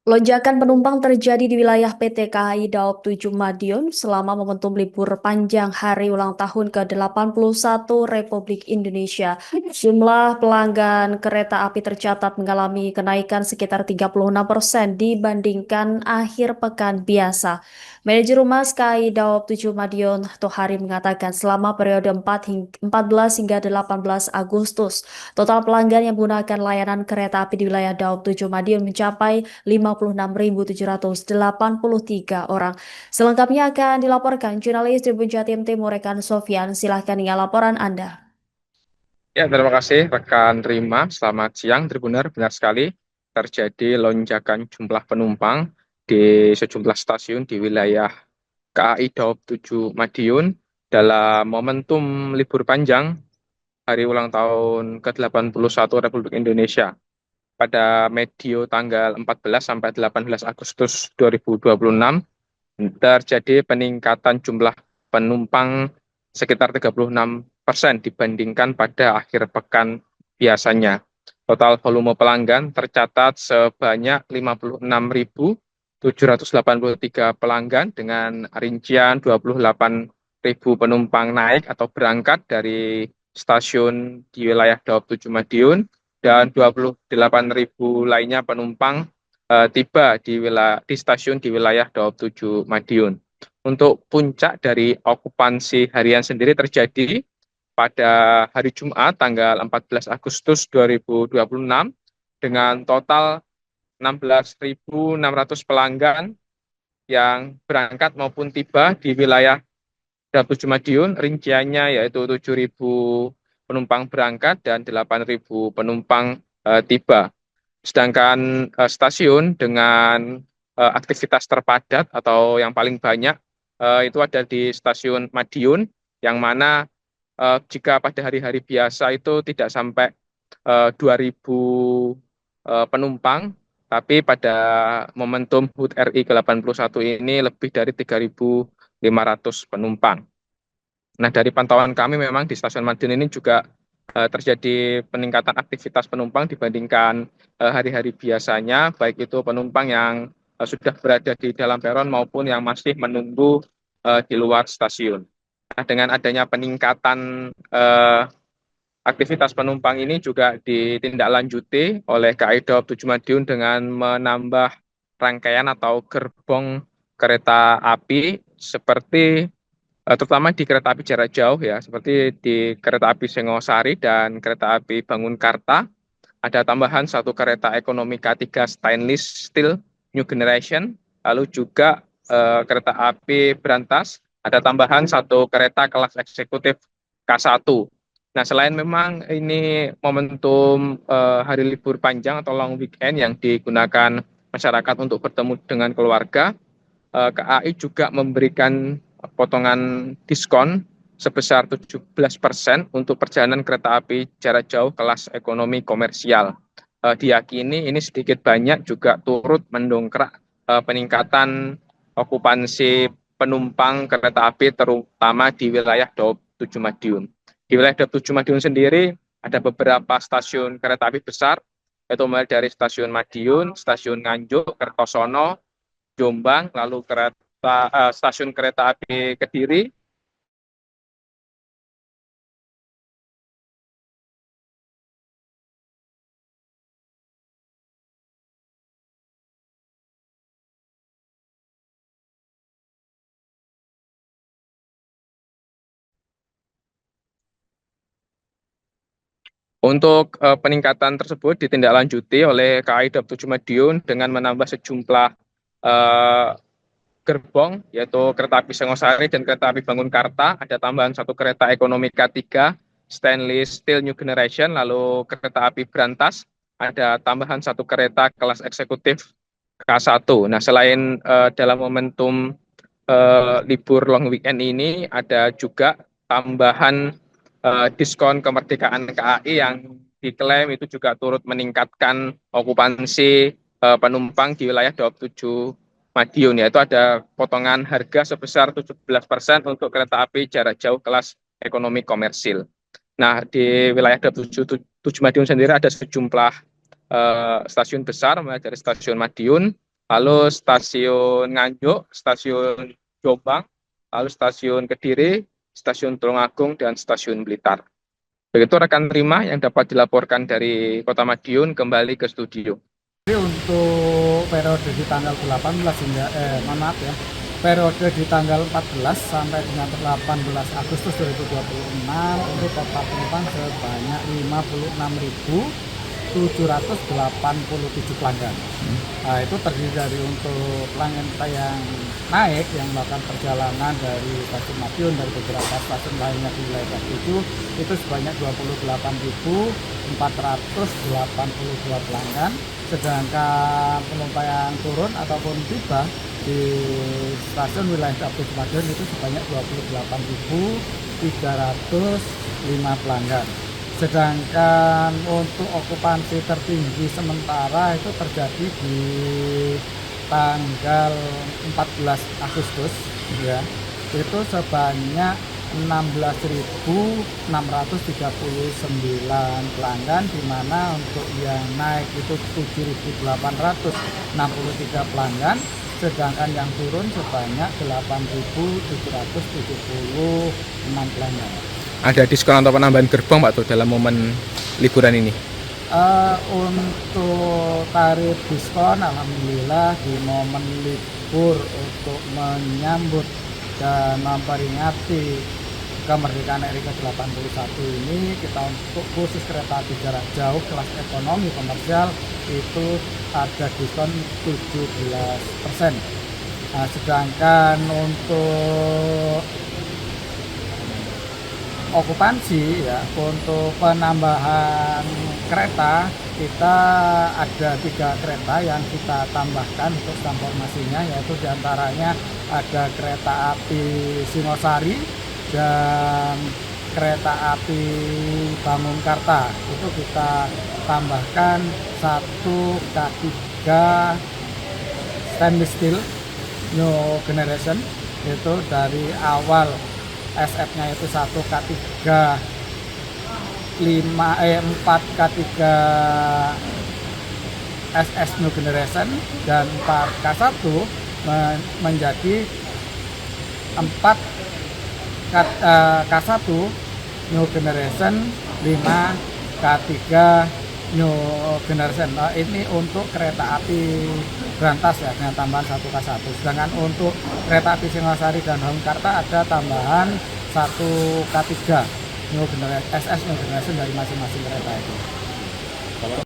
Lonjakan penumpang terjadi di wilayah PT KAI Daob 7 Madiun selama momentum libur panjang hari ulang tahun ke-81 Republik Indonesia. Jumlah pelanggan kereta api tercatat mengalami kenaikan sekitar 36% dibandingkan akhir pekan biasa. Manajer Humas KAI Daob 7 Madiun, Tohari mengatakan selama periode 14 hingga 18 Agustus, total pelanggan yang menggunakan layanan kereta api di wilayah Daob 7 Madiun mencapai 56.783 orang. Selengkapnya akan dilaporkan jurnalis Tribun Jatim Timur Rekan Sofyan. Silahkan dengan laporan Anda. Ya, terima kasih rekan Rima. Selamat siang, Tribuner. Benar sekali, terjadi lonjakan jumlah penumpang di sejumlah stasiun di wilayah KAI Daob 7 Madiun dalam momentum libur panjang hari ulang tahun ke-81 Republik Indonesia. Pada medio tanggal 14 sampai 18 Agustus 2026, terjadi peningkatan jumlah penumpang sekitar 36% dibandingkan pada akhir pekan biasanya. Total volume pelanggan tercatat sebanyak 56.783 pelanggan dengan rincian 28.000 penumpang naik atau berangkat dari stasiun di wilayah Daob 7 Madiun dan 28.000 lainnya penumpang tiba di stasiun di wilayah Daob 7 Madiun. Untuk puncak dari okupansi harian sendiri terjadi pada hari Jumat tanggal 14 Agustus 2026 dengan total 16.600 pelanggan yang berangkat maupun tiba di wilayah Daob 7 Madiun, rinciannya yaitu 7.000 penumpang berangkat dan 8.000 penumpang tiba. Sedangkan stasiun dengan aktivitas terpadat atau yang paling banyak itu ada di stasiun Madiun, yang mana jika pada hari-hari biasa itu tidak sampai 2.000 penumpang, tapi pada momentum HUT RI ke-81 ini lebih dari 3.500 penumpang. Nah, dari pantauan kami memang di stasiun Madiun ini juga terjadi peningkatan aktivitas penumpang dibandingkan hari-hari biasanya, baik itu penumpang yang sudah berada di dalam peron maupun yang masih menunggu di luar stasiun. Nah, dengan adanya peningkatan aktivitas penumpang ini juga ditindaklanjuti oleh KAI Daob 7 Madiun dengan menambah rangkaian atau gerbong kereta api seperti terutama di kereta api jarak jauh ya, seperti di kereta api Singosari dan kereta api Bangunkarta. Ada tambahan satu kereta ekonomi K3 Stainless Steel New Generation, lalu juga kereta api Berantas, ada tambahan satu kereta kelas eksekutif K1. Nah, selain memang ini momentum hari libur panjang atau long weekend yang digunakan masyarakat untuk bertemu dengan keluarga, KAI juga memberikan potongan diskon sebesar 17% untuk perjalanan kereta api jarak jauh kelas ekonomi komersial. Diyakini ini sedikit banyak juga turut mendongkrak peningkatan okupansi penumpang kereta api terutama di wilayah Daob 7 Madiun. Di wilayah Daob 7 Madiun sendiri ada beberapa stasiun kereta api besar, yaitu mulai dari stasiun Madiun, stasiun Nganjuk, Kertosono, Jombang, lalu stasiun kereta api Kediri. Untuk peningkatan tersebut ditindaklanjuti oleh KAI Daob 7 Madiun dengan menambah sejumlah uh, gerbong, yaitu kereta api Singosari dan kereta api Bangunkarta. Ada tambahan satu kereta ekonomi K3 Stainless Steel New Generation, lalu kereta api Berantas, ada tambahan satu kereta kelas eksekutif K1. Nah, selain dalam momentum libur long weekend ini, ada juga tambahan diskon kemerdekaan KAI yang diklaim itu juga turut meningkatkan okupansi penumpang di wilayah Daob 7 Madiun, yaitu ada potongan harga sebesar 17% untuk kereta api jarak jauh kelas ekonomi komersil. Nah, di wilayah Daob 7 Madiun sendiri ada sejumlah stasiun besar, mulai dari stasiun Madiun, lalu stasiun Nganjuk, stasiun Jombang, lalu stasiun Kediri, stasiun Tulungagung, dan stasiun Blitar. Begitu rekan terima yang dapat dilaporkan dari Kota Madiun kembali ke studio. Jadi untuk periode di tanggal 18 hingga mohon maaf ya, periode di tanggal 14 sampai dengan 18 Agustus 2026 untuk total penumpang sebanyak 56.787 pelanggan. Nah, itu terdiri dari untuk pelanggan kita yang naik yang melakukan perjalanan dari stasiun Madiun dari beberapa stasiun lainnya di wilayah 7 itu sebanyak 28.482 pelanggan. Sedangkan penumpang yang turun ataupun tiba di stasiun wilayah Dapur Madiun itu sebanyak 28.305 pelanggan. Sedangkan untuk okupansi tertinggi sementara itu terjadi di tanggal 14 Agustus ya, itu sebanyak 16.639 pelanggan, di mana untuk yang naik itu 7.863 pelanggan, sedangkan yang turun sebanyak 8.776 pelanggan. Ada diskon atau penambahan gerbong Pak tuh dalam momen liburan ini? Untuk tarif diskon alhamdulillah di momen libur untuk menyambut dan memperingati kemerdekaan RI ke-81 ini, kita untuk khusus kereta api jarak jauh kelas ekonomi komersial itu ada diskon 17%. Nah, sedangkan untuk okupansi ya, untuk penambahan kereta kita ada 3 kereta yang kita tambahkan untuk informasinya, yaitu diantaranya ada kereta api Singosari dan kereta api Pamungkarta. Itu kita tambahkan 1 K3 stainless steel new generation, itu dari awal SF-nya itu 1 K3 4 K3 SS new generation dan 4 K1 menjadi 4 K1 new generation, 5 K3 new generation. Nah, ini untuk kereta api berantas ya, dengan tambahan 1 K1. Sedangkan untuk kereta api Singosari dan Pamungkarta ada tambahan 1 K3 new generation SS new generation dari masing-masing kereta itu.